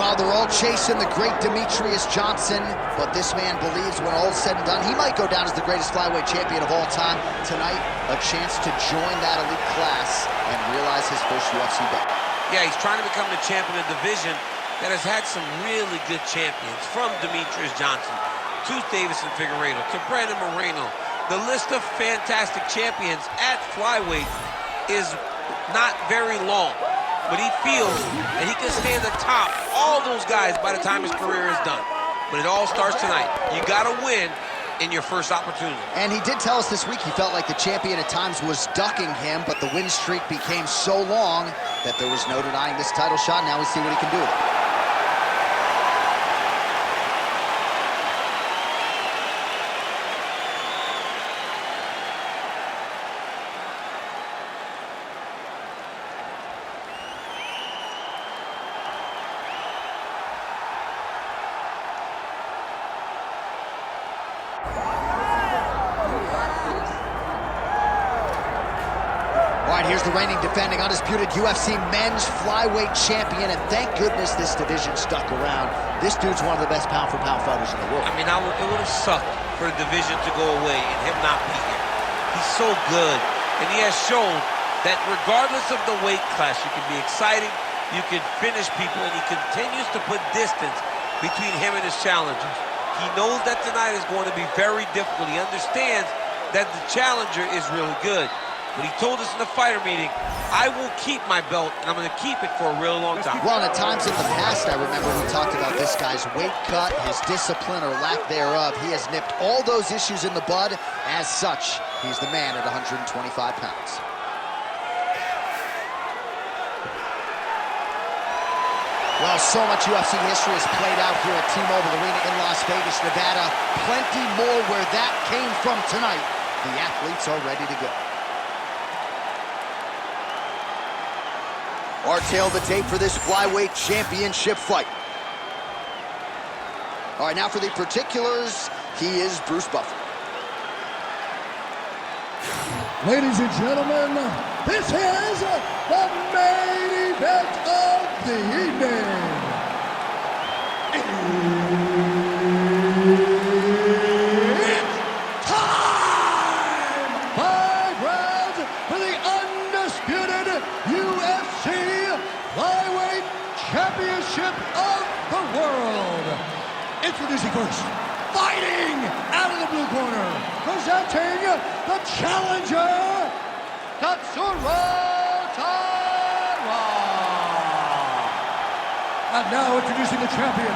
Well, they're all chasing the great Demetrius Johnson, but this man believes when all's said and done, he might go down as the greatest flyweight champion of all time. Tonight, a chance to join that elite class and realize his first UFC belt. Yeah, he's trying to become the champion of the division that has had some really good champions, from Demetrius Johnson to Davison Figueiredo to Brandon Moreno. The list of fantastic champions at flyweight is not very long, but he feels that he can stand atop all those guys by the time his career is done. But it all starts tonight. You gotta win in your first opportunity. And he did tell us this week he felt like the champion at times was ducking him, but the win streak became so long that there was no denying this title shot. Now we see what he can do with it. All right, here's the reigning, defending, undisputed UFC men's flyweight champion, and thank goodness this division stuck around. This dude's one of the best pound-for-pound fighters in the world. I mean, it would have sucked for the division to go away and him not be here. He's so good, and he has shown that regardless of the weight class, you can be exciting, you can finish people, and he continues to put distance between him and his challengers. He knows that tonight is going to be very difficult. He understands that the challenger is really good. But he told us in the fighter meeting, I will keep my belt, and I'm going to keep it for a real long time. Well, and at times in the past, I remember we talked about this guy's weight cut, his discipline or lack thereof. He has nipped all those issues in the bud. As such, he's the man at 125 pounds. Well, so much UFC history has played out here at T-Mobile Arena in Las Vegas, Nevada. Plenty more where that came from tonight. The athletes are ready to go. Our tail of the tape for this flyweight championship fight. All right, now for the particulars, he is Bruce Buffer. Ladies and gentlemen, this is the main event of the evening. It's time! 5 rounds for the undisputed UFC Flyweight Championship of the world. Introducing first, fighting out of the blue corner, presenting the challenger, Tatsuro Taira. And now introducing the champion,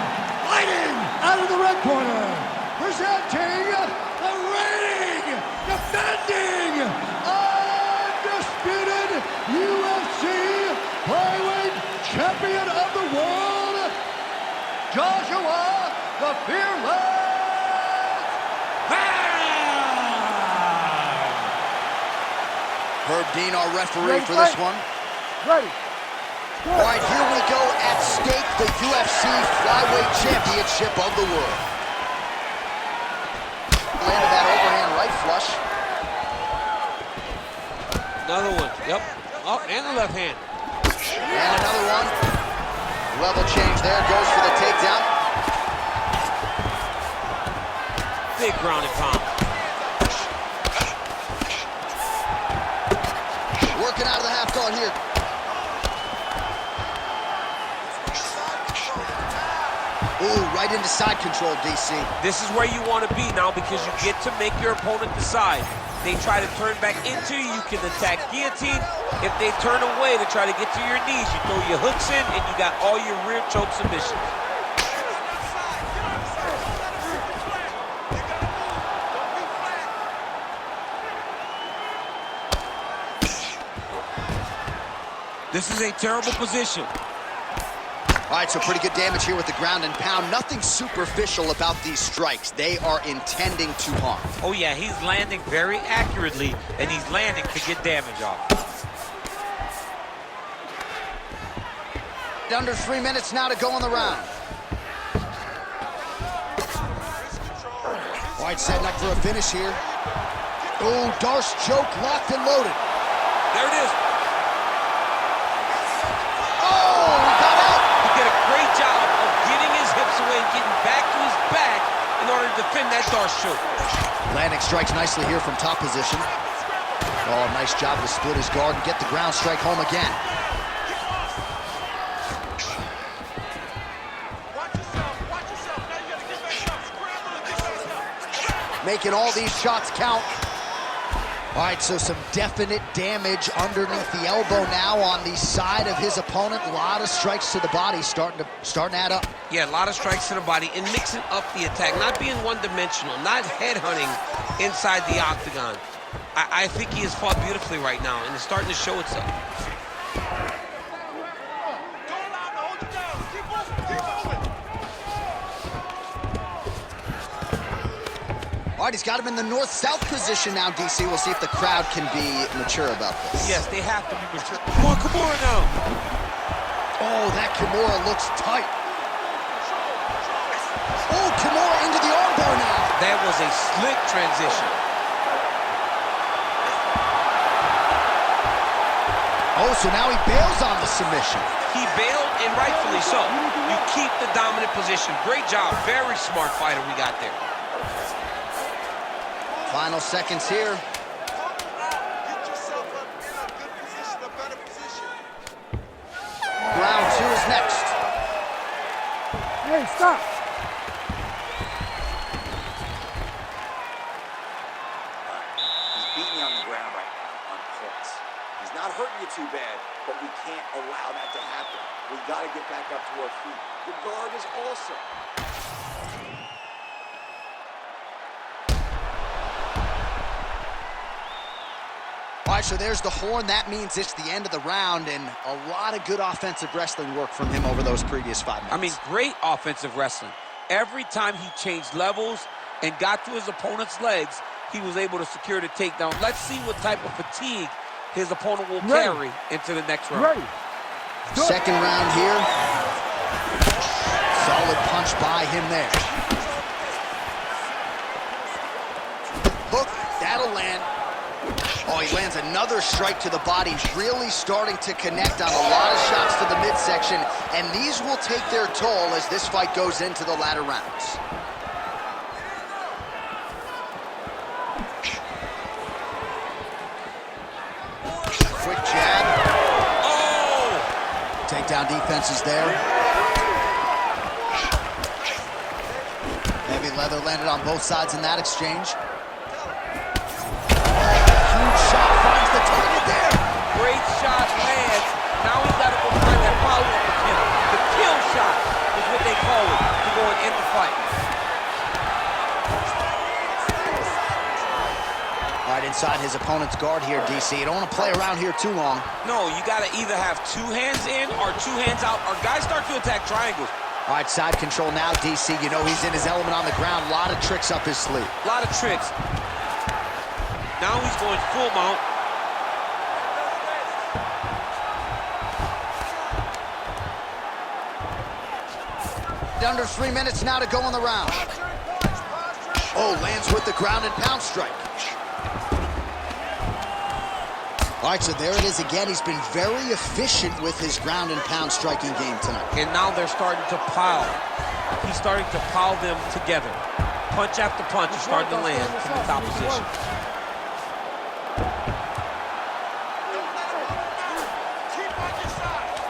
fighting out of the red corner, presenting the reigning, defending, undisputed UFC Flyweight Champion of the world, Joshua the Fearless Herb Dean, our referee for this one. Ready. All right, here we go. At stake, the UFC Flyweight Championship of the world. Landed that overhand right flush. Another one, yep. Oh, and the left hand. And another one. Level change there, goes for the takedown. Big ground and pound. Working out of the half guard here. Ooh, right into side control, DC. This is where you want to be now because you get to make your opponent decide. They try to turn back into you, you can attack guillotine. If they turn away to try to get to your knees, you throw your hooks in and you got all your rear choke submissions. This is a terrible position. All right, so pretty good damage here with the ground and pound. Nothing superficial about these strikes. They are intending to harm. Oh yeah, he's landing very accurately, and he's landing to get damage off. Under 3 minutes now to go in the round. All right, setting up for a finish here. Oh, Darce choke locked and loaded. There it is. Oh, he got out. He did a great job of superstars should. Landing strikes nicely here from top position. Oh, nice job to split his guard and get the ground strike home again. Making all these shots count. All right, so some definite damage underneath the elbow now on the side of his opponent. A lot of strikes to the body starting to add up. Yeah, a lot of strikes to the body and mixing up the attack, not being one-dimensional, not headhunting inside the octagon. I think he has fought beautifully right now, and it's starting to show itself. All right, he's got him in the north-south position now, DC. We'll see if the crowd can be mature about this. Yes, they have to be mature. Come on, Kimura now. Oh, that Kimura looks tight. Oh, Kimura into the armbar now. That was a slick transition. Oh, so now he bails on the submission. He bailed, and rightfully so. You keep the dominant position. Great job. Very smart fighter we got there. Final seconds here. Get yourself up in a good position, a better position. Round 2 is next. Hey, stop. He's beating you on the ground right now on points. He's not hurting you too bad, but we can't allow that to happen. We got to get back up to our feet. The guard is awesome. All right, so there's the horn. That means it's the end of the round, and a lot of good offensive wrestling work from him over those previous 5 minutes. I mean, great offensive wrestling. Every time he changed levels and got to his opponent's legs, he was able to secure the takedown. Let's see what type of fatigue his opponent will carry into the next round. Second round here. Solid punch by him there. Hook, that'll land. Oh, he lands another strike to the body, really starting to connect on a lot of shots to the midsection, and these will take their toll as this fight goes into the latter rounds. Quick jab. Oh! Takedown defense is there. Heavy leather landed on both sides in that exchange. Shot finds the target there. Great shot lands. Now he's got to go find that follow-up attempt. The kill shot is what they call it to go and end the fight. All right, inside his opponent's guard here, DC. You don't want to play around here too long. No, you got to either have 2 hands in or 2 hands out, or guys start to attack triangles. All right, side control now, DC. You know he's in his element on the ground. A lot of tricks up his sleeve. A lot of tricks. Now he's going full mount. Under 3 minutes now to go in the round. Oh, lands with the ground and pound strike. All right, so there it is again. He's been very efficient with his ground and pound striking game tonight. And now they're starting to pile. He's starting to pile them together. Punch after punch is starting to land from the top position.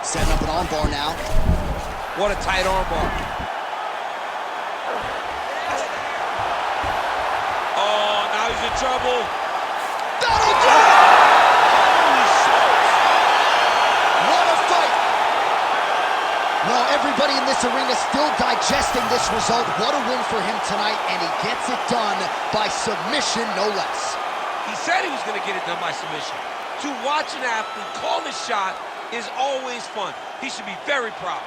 Setting up an armbar now. What a tight armbar. Oh, now he's in trouble. That'll do it! What a fight! Well, everybody in this arena still digesting this result. What a win for him tonight, and he gets it done by submission, no less. He said he was going to get it done by submission. To watch an athlete call the shot is always fun. He should be very proud.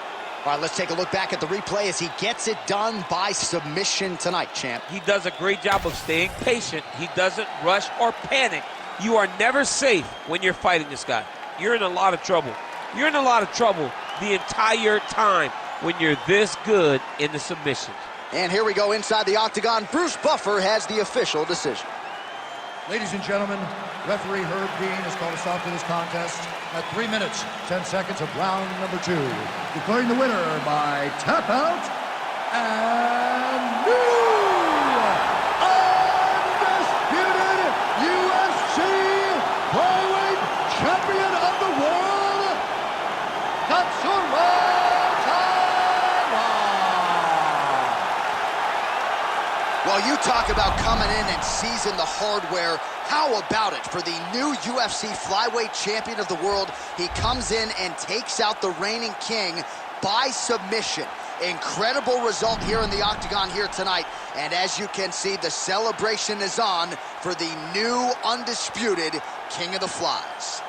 All right, let's take a look back at the replay as he gets it done by submission tonight, champ. He does a great job of staying patient. He doesn't rush or panic. You are never safe when you're fighting this guy. You're in a lot of trouble. You're in a lot of trouble the entire time when you're this good in the submissions. And here we go inside the octagon. Bruce Buffer has the official decision. Ladies and gentlemen, referee Herb Dean has called a stop to this contest at 3 minutes, 10 seconds of round number 2. Declaring the winner by tap out, and new Well, you talk about coming in and seizing the hardware. How about it for the new UFC flyweight champion of the world? He comes in and takes out the reigning king by submission. Incredible result here in the octagon here tonight. And as you can see, the celebration is on for the new undisputed King of the Flies.